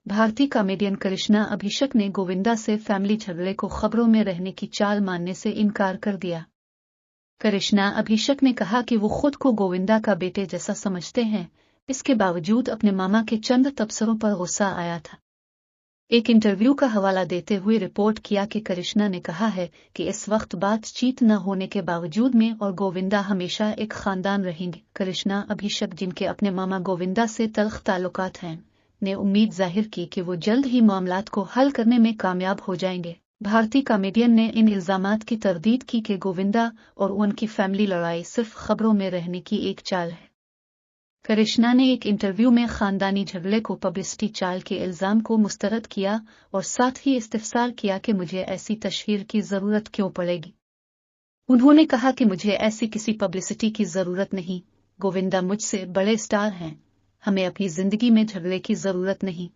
भारतीय कॉमेडियन करिश्मा अभिषेक ने गोविंदा से फैमिली झगड़े को खबरों में रहने की चाल मानने से इनकार कर दिया। करिश्मा अभिषेक ने कहा कि वो खुद को गोविंदा का बेटे जैसा समझते हैं, इसके बावजूद अपने मामा के चंद तबसरों पर गुस्सा आया था। एक इंटरव्यू का हवाला देते हुए रिपोर्ट किया कि करिश्मा ने कहा है कि इस वक्त बातचीत न होने के बावजूद मैं और गोविंदा हमेशा एक खानदान रहेंगे। करिश्मा अभिषेक, जिनके अपने मामा गोविंदा से तल्ख ताल्लुकात हैं, ने उम्मीद जाहिर की कि वो जल्द ही मामलात को हल करने में कामयाब हो जाएंगे। भारतीय कॉमेडियन ने इन इल्जामात की तरदीद की कि गोविंदा और उनकी फैमिली लड़ाई सिर्फ खबरों में रहने की एक चाल है। करिश्मा ने एक इंटरव्यू में खानदानी झगड़े को पब्लिसिटी चाल के इल्जाम को मुस्तरद किया और साथ ही इस्तिफसार किया कि मुझे ऐसी तशहीर की जरूरत क्यों पड़ेगी। उन्होंने कहा कि मुझे ऐसी किसी पब्लिसिटी की जरूरत नहीं, गोविंदा मुझसे बड़े स्टार हैं, हमें अपनी जिंदगी में झगड़े की जरूरत नहीं।